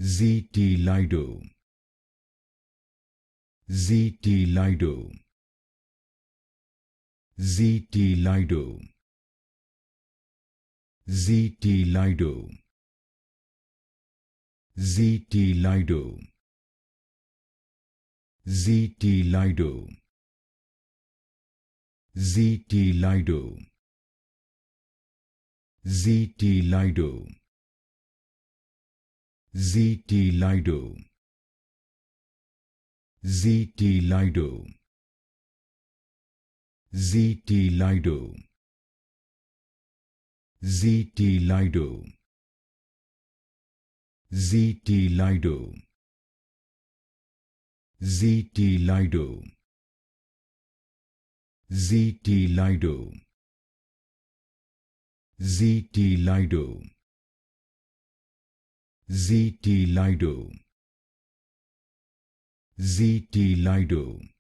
ZTlido, ZTlido, ZTlido, ZTlido, ZTlido, ZTlido, ZTlido, ZTlido, ZTlido, ZTlido, ZTlido, ZTlido, ZTlido, ZTlido, ZTlido, ZTlido, ZTlido, ZTlido,